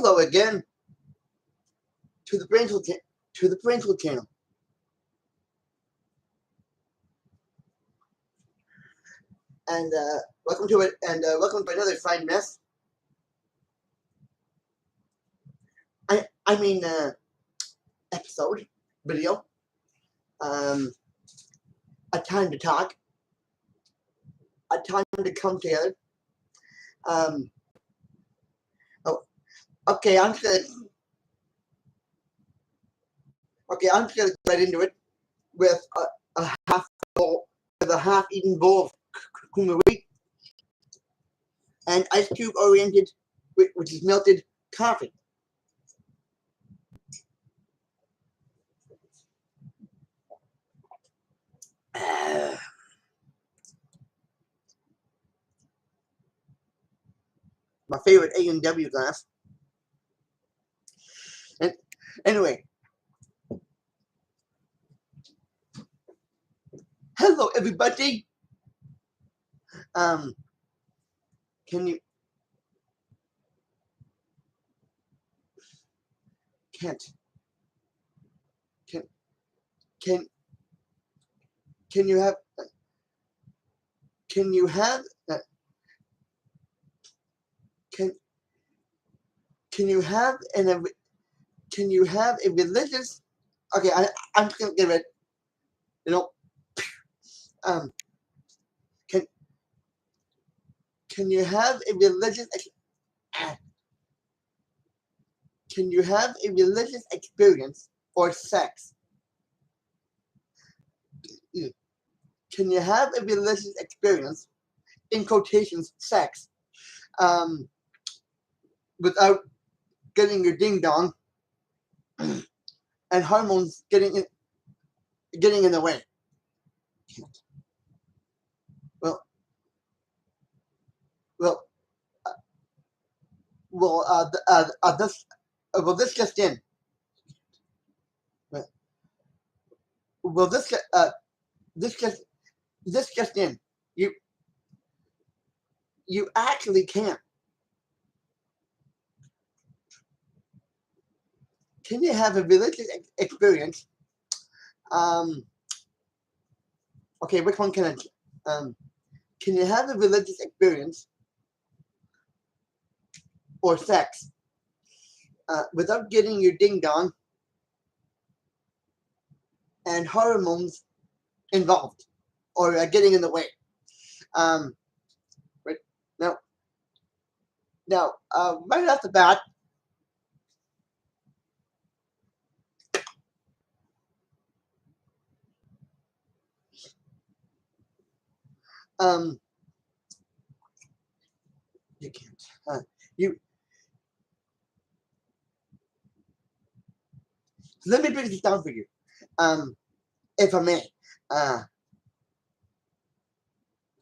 Hello again to the Brainsville channel. And welcome to it, and welcome to another fine mess. I mean episode, video. A time to talk, a time to come together. Oh, okay. I'm just gonna get right into it with a half-eaten bowl of cream wheat and ice cube oriented, which is melted coffee. My favorite A&W glass. And anyway, hello everybody. Can you can't can can you have can you have can you have a religious, okay, I'm just gonna give it, you know, can you have a religious experience or sex? Can you have a religious experience, in quotations, sex, without getting your ding dong and hormones getting in the way? This just in. Well, this just in. You actually can't. Can you have a religious experience? Okay, which one can I? Can you have a religious experience or sex without getting your ding dong and hormones involved or getting in the way? Right now, right off the bat, you can't. Let me break this down for you, if I may.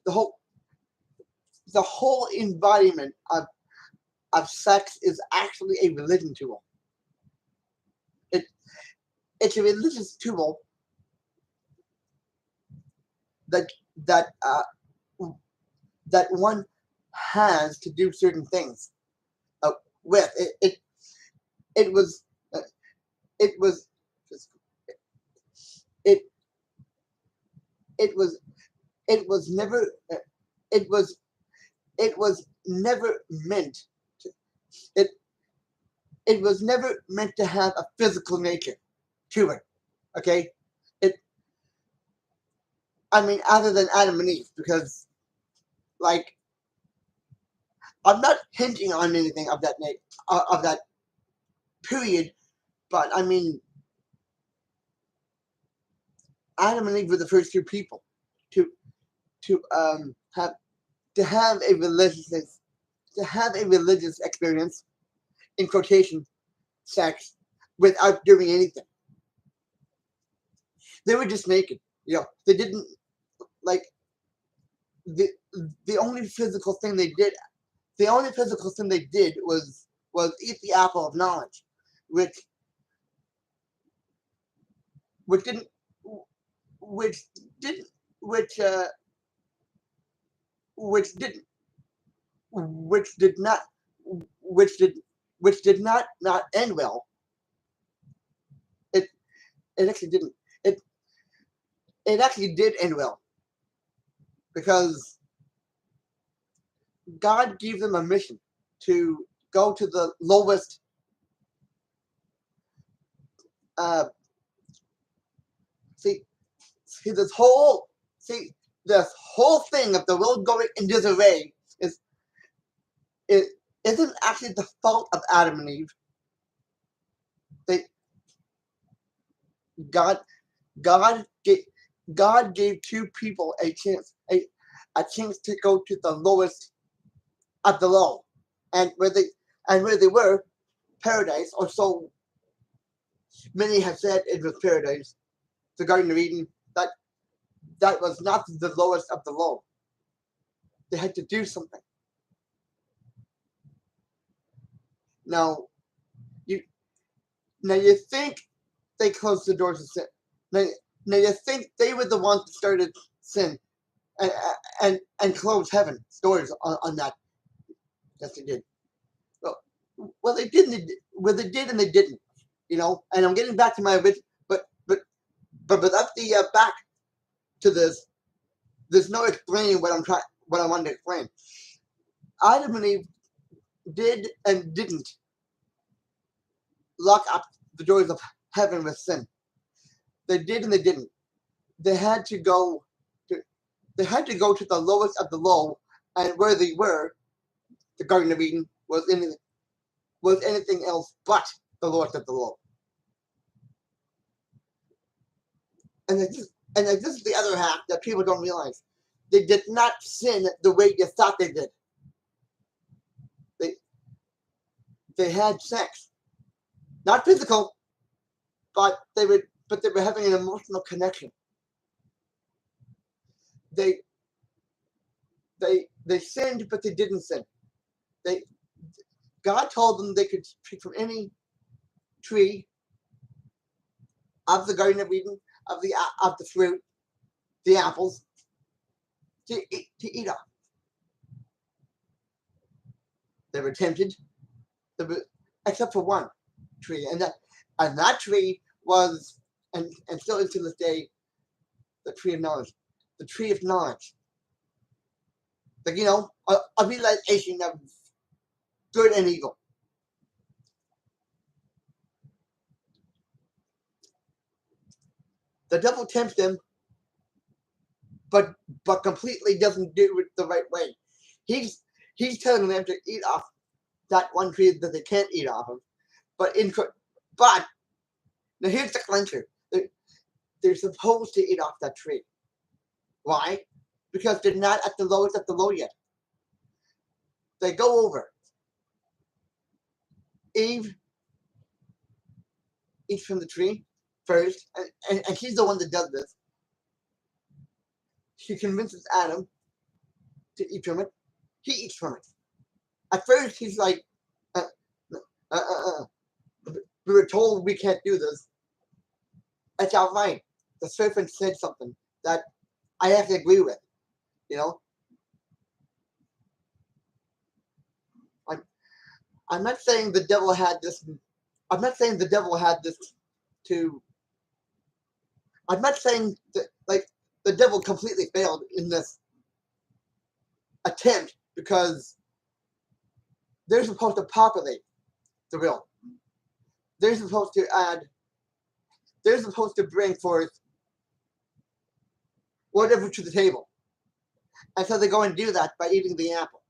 The whole embodiment of sex is actually a religion tool. It's a religious tool that one has to do certain things with it. It was never meant to, it was never meant to have a physical nature to it. Okay, I mean, other than Adam and Eve, because, like, I'm not hinting on anything of that period, but I mean, Adam and Eve were the first two people to have a religious experience, in quotation, sex, without doing anything. They were just naked. They didn't, like, the only physical thing they did was eat the apple of knowledge, which did which did not end well. It actually didn't. It actually did end well because God gave them a mission to go to the lowest see this whole thing of the world going in disarray is it isn't actually the fault of Adam and Eve. God gave two people a chance to go to the lowest of the low, and where they were, paradise, or so many have said it was paradise, the Garden of Eden. That was not the lowest of the low. They had to do something. Now you think they closed the doors of sin. Now you think they were the ones that started sin and closed heaven's doors on that. Yes, they did. Well, they didn't. Well, they did and they didn't. You know. And I'm getting back to my original, but without the back to this, there's no explaining what I wanted to explain. Adam and Eve did and didn't lock up the doors of heaven with sin. They did and they didn't. They had to go to the lowest of the low, and where they were, the Garden of Eden, was anything else but the lowest of the low. And this is the other half that people don't realize. They did not sin the way you thought they did. They had sex, not physical, but they were having an emotional connection. They sinned, but they didn't sin. God told them they could pick from any tree of the Garden of Eden, of the fruit, the apples, to eat off. They were tempted, except for one tree, and that tree was, and still is to this day, the tree of knowledge. The tree of knowledge. Like, you know, a realization of good and evil. The devil tempts them, but completely doesn't do it the right way. He's telling them to eat off that one tree that they can't eat off of, but now here's the clincher. They're supposed to eat off that tree. Why? Because they're not at the lowest of the low yet. They go over. Eve eats from the tree first, and she's the one that does this. She convinces Adam to eat from it. He eats from it. At first, he's like, we were told we can't do this. That's outright. The serpent said something that I have to agree with. You know? I'm not saying the devil had this. I'm not saying the devil had this to. I'm not saying that, like, the devil completely failed in this attempt, because they're supposed to populate the will. They're supposed to add. They're supposed to bring forth whatever to the table. And so they go and do that by eating the apple.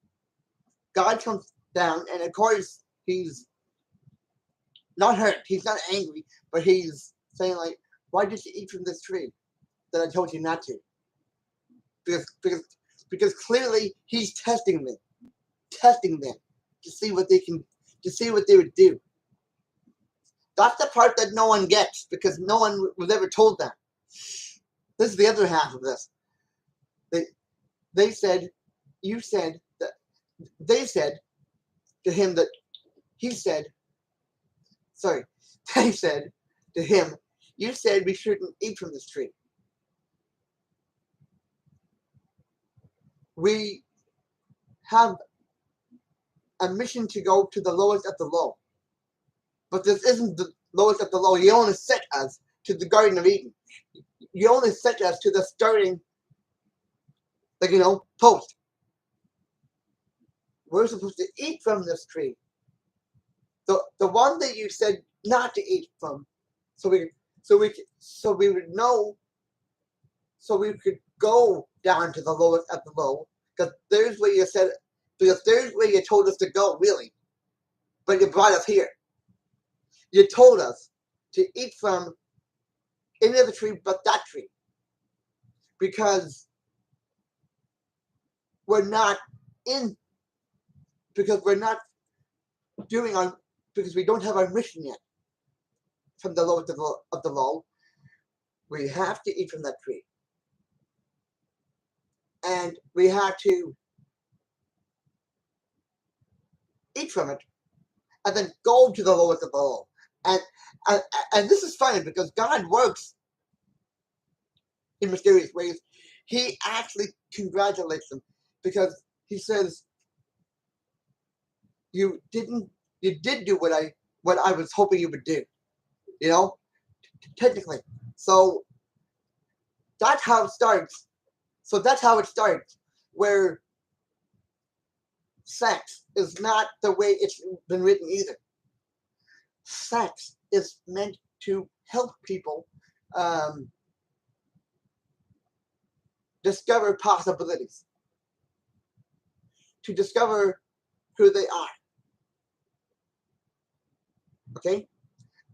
God comes down, and of course, he's not hurt. He's not angry, but he's saying, like, why did you eat from this tree that I told you not to? Because clearly he's testing them to see what they would do. That's the part that no one gets, because no one was ever told that. This is the other half of this. They said to him that he said, sorry, they said to him, you said we shouldn't eat from this tree. We have a mission to go to the lowest of the low. But this isn't the lowest of the low. You only sent us to the Garden of Eden. You only sent us to the starting, post. We're supposed to eat from this tree. The one that you said not to eat from, so we would know, so we could go down to the lowest of the low, because there's where you said, because there's where you told us to go, really. But you brought us here. You told us to eat from any other tree but that tree, because we're not in, because we're not doing our, because we don't have our mission yet. From the lowest of the low, we have to eat from that tree, and we have to eat from it, and then go to the lowest of the low. And and this is funny because God works in mysterious ways. He actually congratulates them because he says, you did do what I was hoping you would do, technically. So that's how it starts. So that's how it starts, where sex is not the way it's been written either. Sex is meant to help people discover possibilities, to discover who they are. Okay?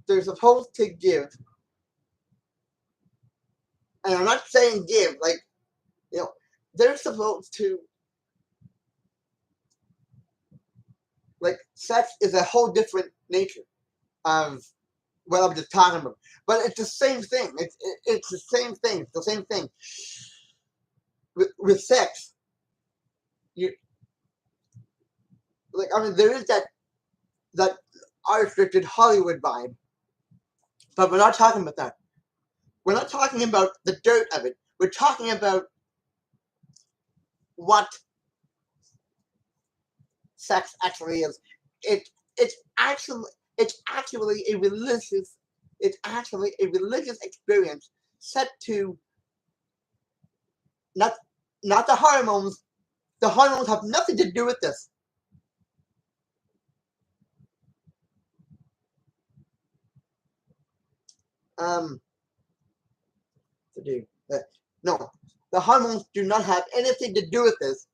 They're supposed to give, and I'm not saying give, they're supposed to, sex is a whole different nature of what I'm just talking about. But it's the same thing. It's the same thing. It's the same thing. With sex, there is that R-restricted Hollywood vibe, but we're not talking about that. We're not talking about the dirt of it. We're talking about what sex actually is. It's actually a religious experience set to not the hormones. The hormones have nothing to do with this. No, the hormones do not have anything to do with this.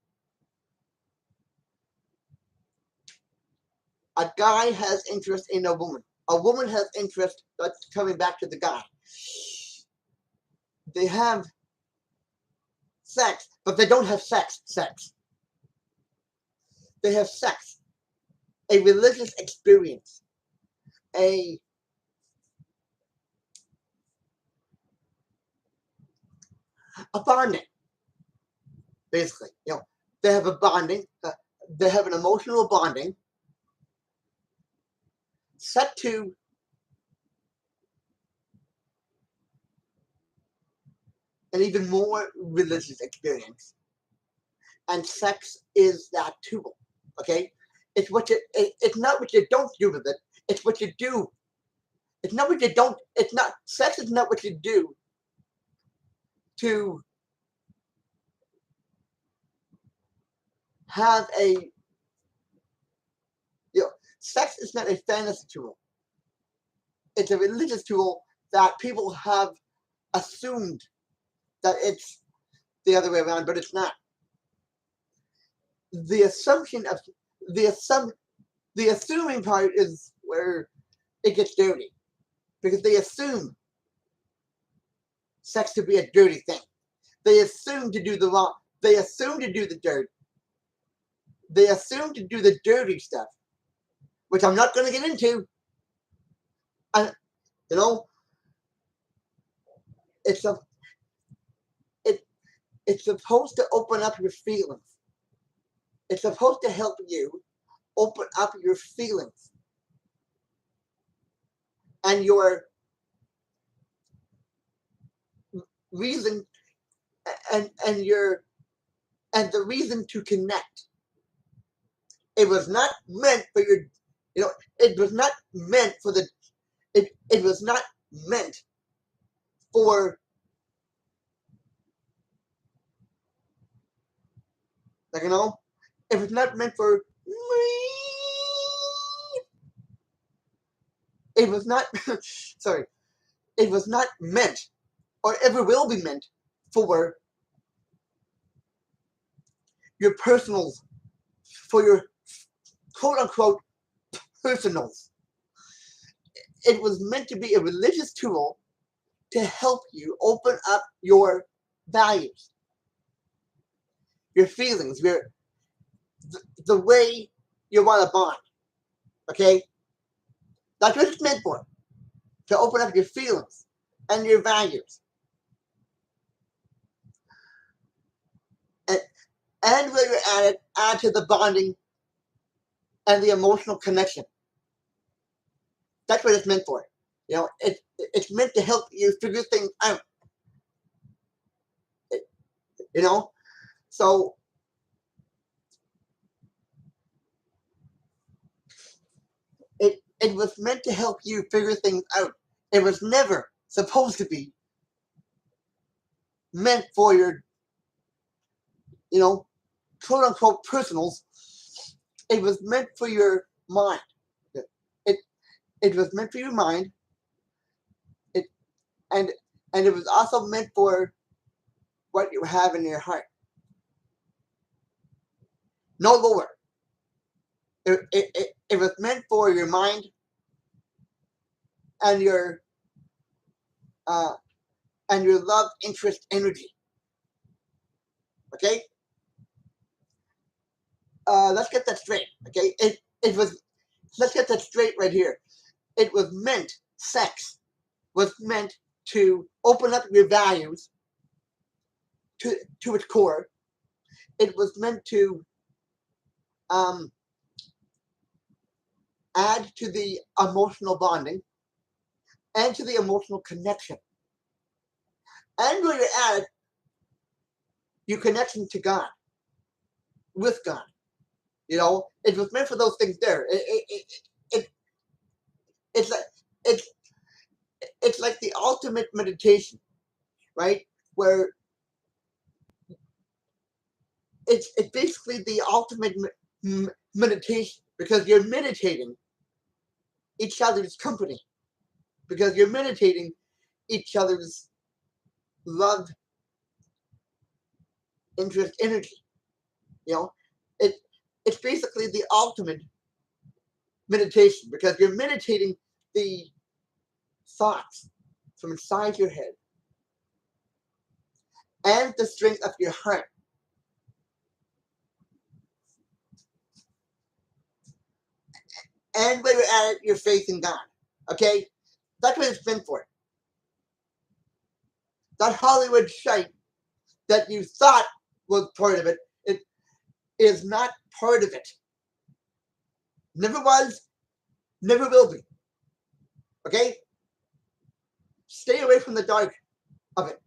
A guy has interest in a woman. A woman has interest, that's coming back to the guy. They have sex, but they don't have sex. They have sex. A religious experience. A bonding. Basically, they have a bonding. They have an emotional bonding set to an even more religious experience. And sex is that tool. Okay? It's not what you don't do with it, it's what you do. It's not what you don't, sex is not what you do to have sex is not a fantasy tool. It's a religious tool that people have assumed that it's the other way around, but it's not. The assumption of the assuming part is where it gets dirty, because they assume sex to be a dirty thing. They assume to do the wrong. They assume to do the dirt. They assume to do the dirty stuff, which I'm not going to get into. And it's supposed to open up your feelings. It's supposed to help you open up your feelings and your reason and the reason to connect. It was not meant for You know, it was not meant for the. It was not meant for, like, you know, it was not meant for me. It was not. Sorry. It was not meant, or ever will be meant, for your personals, for your quote unquote personals. It was meant to be a religious tool to help you open up your values, your feelings, the way you want to bond. Okay? That's what it's meant for. To open up your feelings and your values. And, and where you're at it, add to the bonding and the emotional connection. That's what it's meant for. You know, it's meant to help you figure things out. You know? So it was meant to help you figure things out. It was never supposed to be meant for your, you know, quote unquote personals. It was meant for your mind. It it was meant for your mind. It and and it was also meant for what you have in your heart. No lower. It was meant for your mind and uh, your love interest energy. Okay? Let's get that straight. Okay? It was, let's get that straight right here. It was meant, sex was meant to open up your values to its core. It was meant to um, add to the emotional bonding and to the emotional connection. And when you add your connection to God, with God. You know, it was meant for those things there. It it's like it's it's like the ultimate meditation, right? Where it's basically the ultimate meditation, because you're meditating each other's company, because you're meditating each other's love, interest, energy. You know, it it's basically the ultimate meditation, because you're meditating the thoughts from inside your head and the strength of your heart. And when you're at it, your faith in God. Okay? That's what it's meant for. That Hollywood shite that you thought was part of it, it is not part of it. Never was, never will be. Okay? Stay away from the dark of it.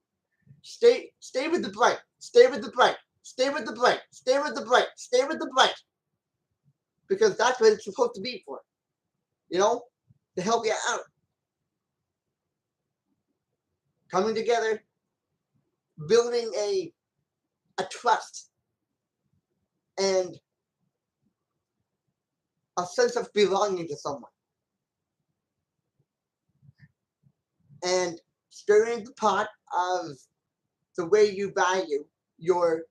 Stay with the bright. Stay with the bright. Stay with the bright. Stay with the bright. Stay with the bright. Because that's what it's supposed to be for. You know? To help you out. Coming together, building a trust and a sense of belonging to someone. And stirring the pot of the way you value your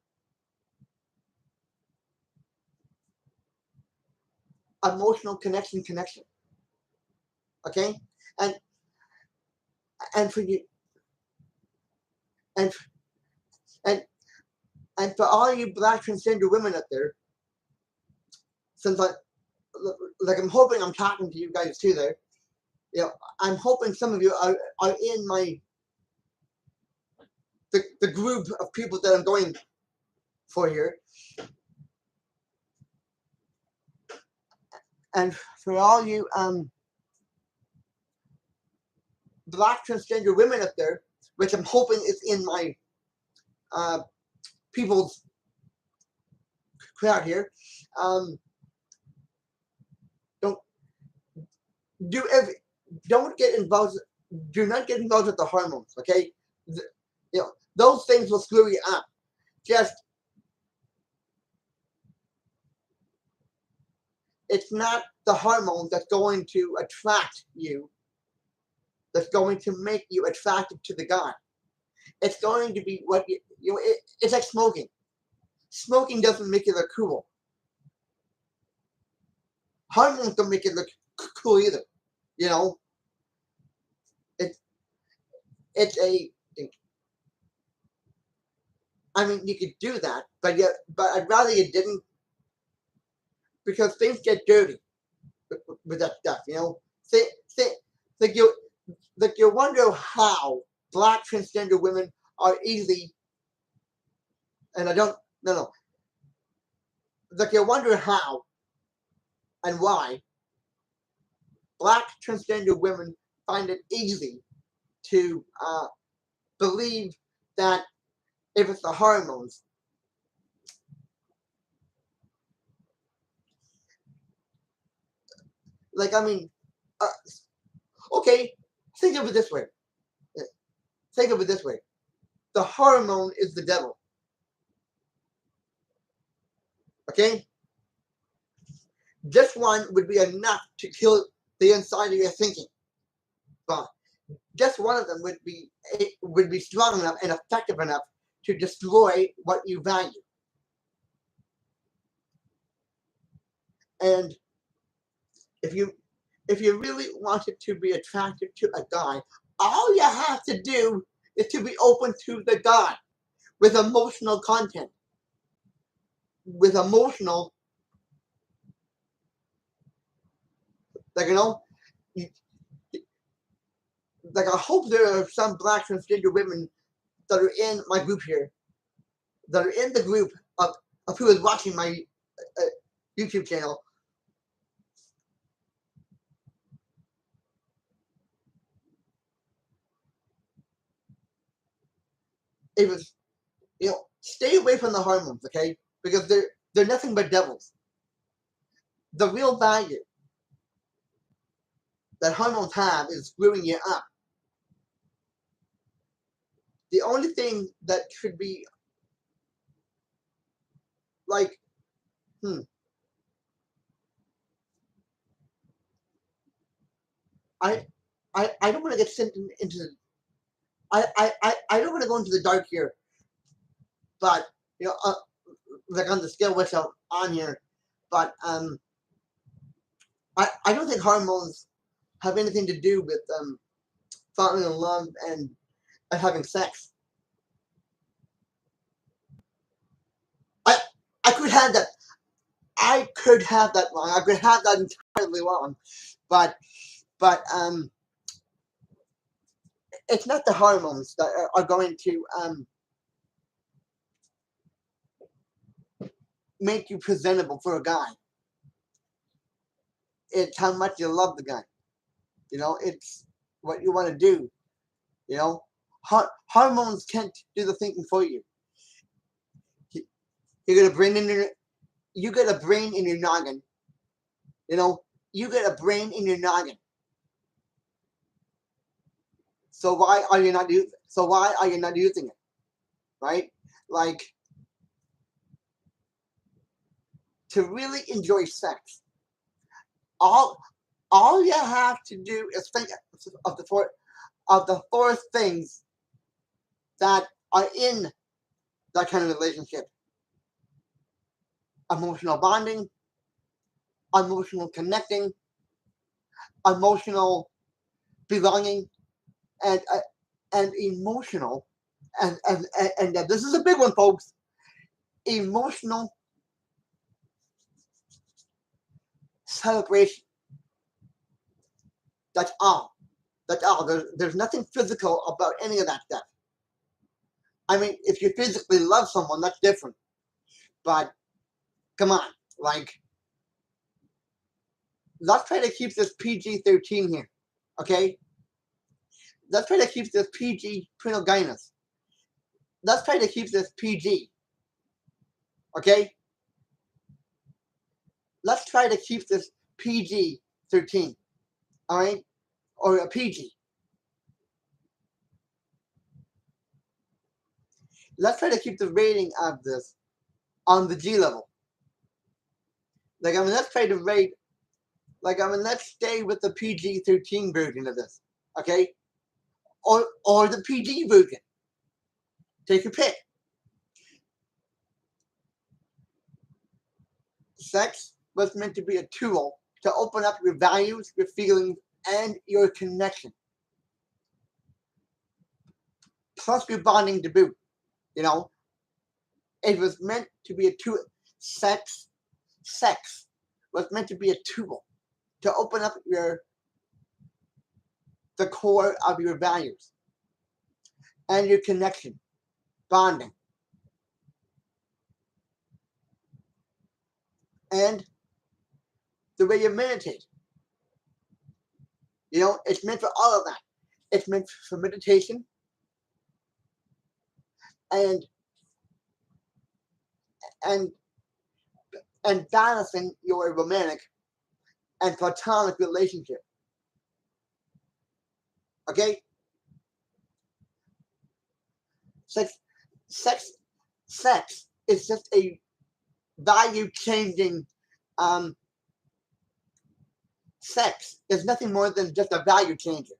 emotional connection. Okay? And for you, and and for all you Black transgender women out there, since I'm hoping I'm talking to you guys too there. You know, I'm hoping some of you are in the group of people that I'm going for here. And for all you Black transgender women up there, which I'm hoping is in my people's crowd here, don't do every don't get involved. Do not get involved with the hormones. Okay, you know those things will screw you up. Just it's not the hormone that's going to attract you. That's going to make you attracted to the guy. It's going to be what it's like smoking. Smoking doesn't make you look cool. Hormones don't make it look cool either. You know, it's it's a. I mean, you could do that, but I'd rather you didn't because things get dirty with that stuff. You know, think, like you wonder how black transgender women are easy, and I don't no. Like you wonder how and why black transgender women find it easy to believe that if it's the hormones, like I mean, uh, okay, think of it this way. Think of it this way: the hormone is the devil. Okay, just one would be enough to kill the inside of your thinking, but just one of them would be strong enough and effective enough to destroy what you value. And if you if you really wanted to be attracted to a guy, all you have to do is to be open to the guy with emotional content, with emotional, like like I hope there are some black transgender women that are in my group here, that are in the group of who is watching my uh, YouTube channel. It was, stay away from the hormones, okay? Because they're nothing but devils. The real value that hormones have is screwing you up. The only thing that should be like, hmm, I, I don't want to get sent into. I don't want to go into the dark here, but you know, like on the scale which I'm on here, but I don't think hormones have anything to do with falling in love and having sex. I I could have that. I could have that wrong. I could have that entirely wrong, but but it's not the hormones that are going to make you presentable for a guy. It's how much you love the guy. It's what you want to do. You know, hormones can't do the thinking for you. You got a brain in your, you got a brain in your noggin. You got a brain in your noggin. So why are you not using? So why are you not using it? Right? Like to really enjoy sex, all all you have to do is think of the four things that are in that kind of relationship: emotional bonding, emotional connecting, emotional belonging, and emotional and this is a big one, folks. Emotional celebration. That's all. That's all. There's nothing physical about any of that stuff. I mean, if you physically love someone, that's different. But come on, like, let's try to keep this PG-13 here, okay? Let's try to keep this PG Prinogynous. Let's try to keep this PG, okay? Let's try to keep this PG-13. alright, or a PG. Let's try to keep the rating of this on the G level. Like, I mean, let's try to rate, like, I mean, let's stay with the PG-13 version of this, okay? Or the PG version. Take your pick. Sex was meant to be a tool to open up your values, your feelings, and your connection. Plus your bonding to boot. You know, it was meant to be a tool. Sex was meant to be a tool to open up the core of your values and your connection, bonding. And the way you meditate. You know, it's meant for all of that. It's meant for meditation and and and balancing your romantic and platonic relationship. Okay? Sex sex sex is just a value changing sex is nothing more than just a value changer.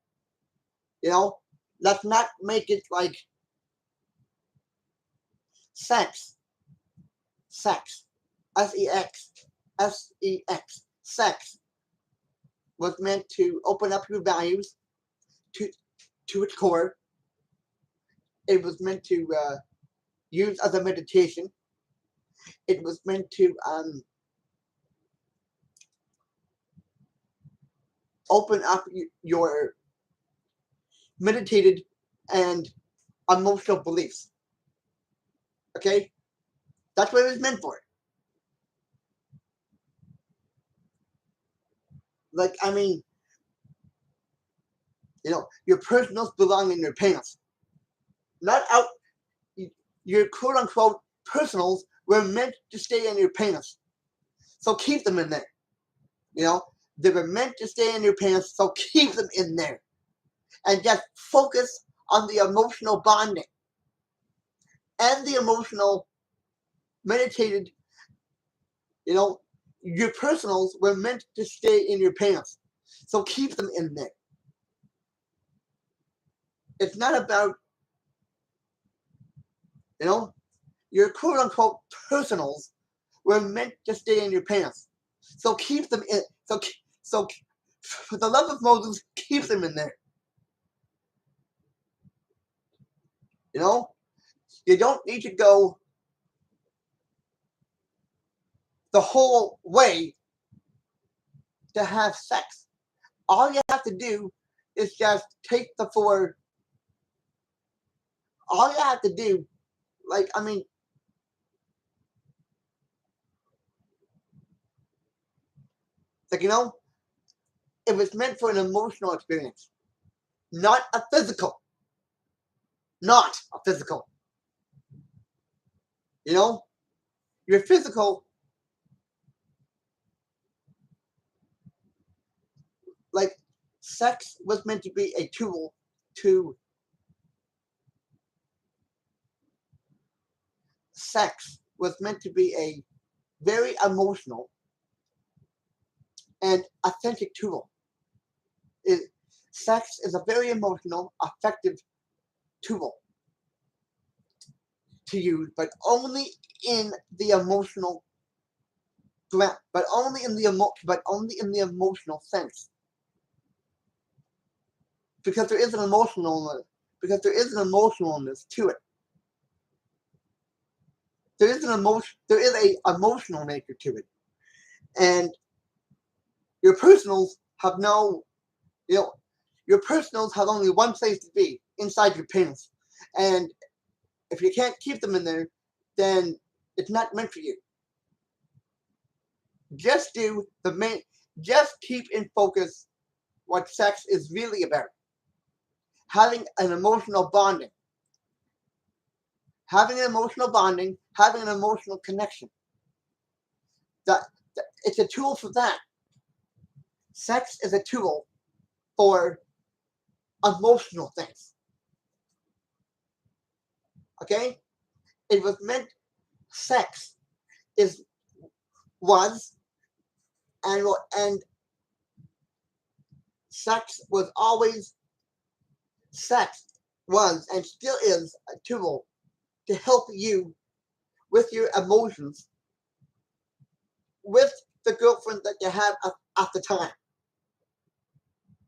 You know? Let's not make it like sex. Sex. S-E-X. S-E-X. Sex was meant to open up your values to its core. It was meant to use as a meditation. It was meant to open up your meditated and emotional beliefs. Okay? That's what it was meant for. Like, I mean, you know, your personals belong in your pants. Not out, your quote unquote personals were meant to stay in your pants. So keep them in there. You know, they were meant to stay in your pants, so keep them in there. And just focus on the emotional bonding and the emotional meditated, you know, your personals were meant to stay in your pants. So keep them in there. It's not about, you know, your quote unquote personals were meant to stay in your pants. So keep them in. So for the love of Moses, keep them in there. You know, you don't need to go the whole way to have sex. All you have to do is just take the four. All you have to do, like, I mean, like, you know, it was meant for an emotional experience, not a physical. Not a physical. You know, your physical, like, sex was meant to be a tool to. Sex was meant to be a very emotional and authentic tool. Sex is a very emotional, effective tool to use, but only in the emotional, but only in the emotional sense, because there is an emotionalness to it. There is a emotional nature to it, and your personals have no, you know, your personals have only one place to be, inside your penis, and if you can't keep them in there, then it's not meant for you. Just keep in focus what sex is really about. Having an emotional bonding. Having an emotional bonding, having an emotional connection. It's a tool for that. Sex is a tool for emotional things. Okay? It was meant, sex is, was, and sex was always, sex was and still is a tool to help you with your emotions with the girlfriend that you have at the time.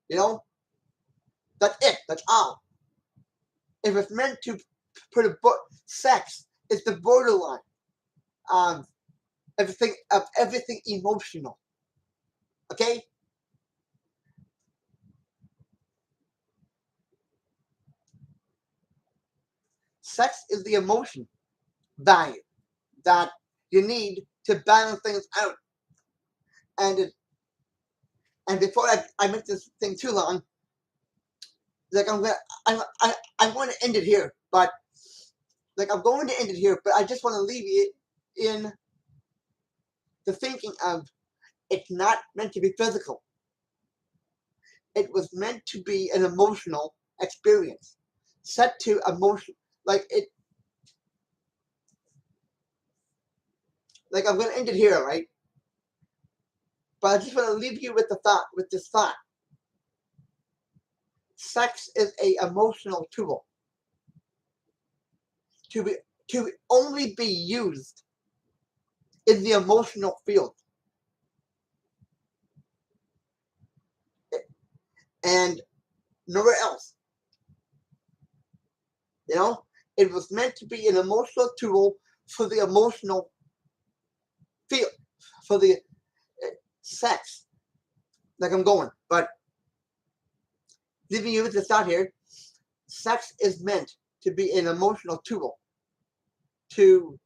You know, that's it. That's all. It was meant to put a sex is the borderline of everything emotional. Okay? Sex is the emotion value that you need to balance things out. And before I make this thing too long, like I'm going to end it here, but I'm going to end it here, but I just want to leave you in the thinking of, it's not meant to be physical. It was meant to be an emotional experience, set to emotion, like it. Like, I'm going to end it here, right? But I just want to leave you with this thought. Sex is a emotional tool to only be used in the emotional field. And nowhere else. You know, it was meant to be an emotional tool for the emotional field, for the sex. Like, I'm going, but leaving you with this thought here. Sex is meant to be an emotional tool to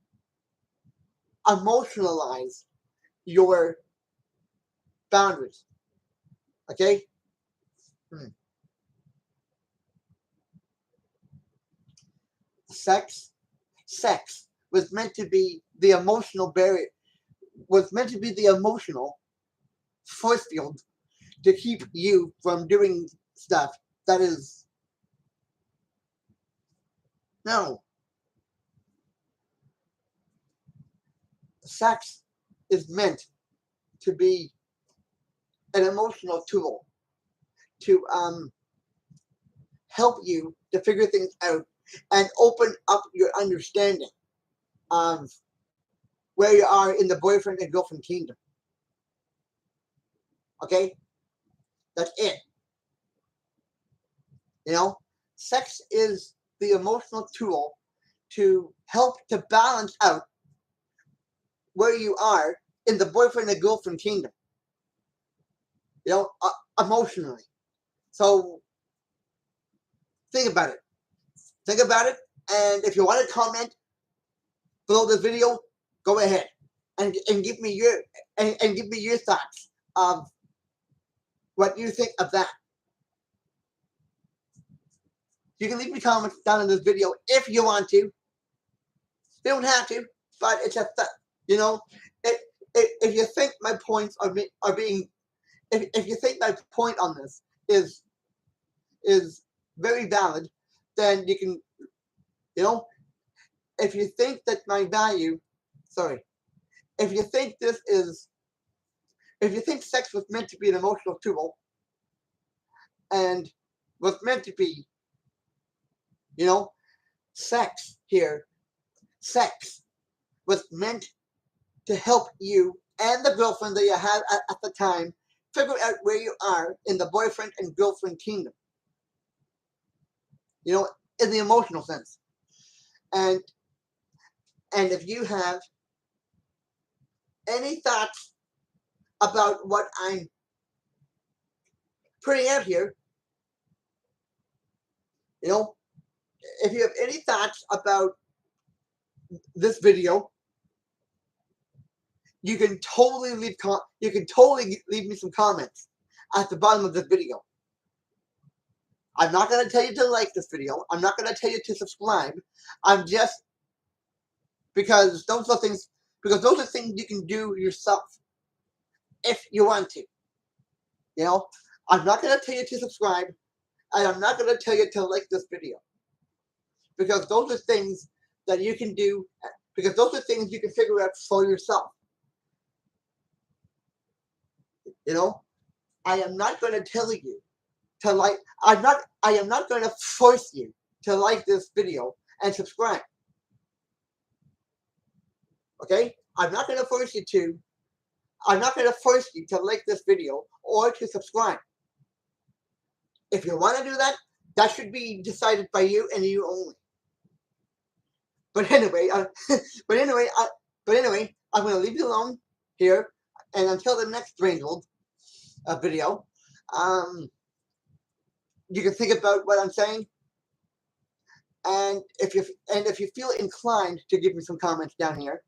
emotionalize your boundaries. Okay? Sex was meant to be the emotional barrier, was meant to be the emotional force field to keep you from doing stuff that is, no. Sex is meant to be an emotional tool to help you to figure things out and open up your understanding of where you are in the boyfriend and girlfriend kingdom. Okay? That's it. You know, sex is the emotional tool to help to balance out where you are in the boyfriend and girlfriend kingdom. You know, emotionally. So think about it. Think about it. And if you want to comment below this video, go ahead and give me your thoughts of what you think of that. You can leave me comments down in this video if you want to. You don't have to, but it's a you know, if you think my points are being, if you think my point on this is very valid, then you can, you know, if you think that my value, sorry, if you think if you think sex was meant to be an emotional tool and was meant to be, you know, sex was meant to help you and the girlfriend that you had at the time figure out where you are in the boyfriend and girlfriend kingdom. You know, in the emotional sense. And if you have any thoughts about what I'm putting out here, you know, if you have any thoughts about this video, you can totally leave me some comments at the bottom of this video. I'm not going to tell you to like this video. I'm not going to tell you to subscribe. I'm just, because those are things you can do yourself if you want to. You know, I'm not going to tell you to subscribe, and I'm not going to tell you to like this video. Because those are things that you can do, because those are things you can figure out for yourself. You know, I am not going to tell you to like, I am not going to force you to like this video and subscribe. Okay? I'm not going to force you to like this video or to subscribe. If you want to do that, that should be decided by you and you only. But anyway, but anyway, I'm going to leave you alone here, and until the next Strangeled video, you can think about what I'm saying, and if you feel inclined to give me some comments down here,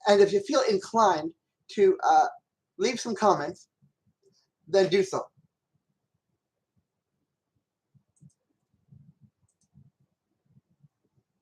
and if you feel inclined to leave some comments, then do so.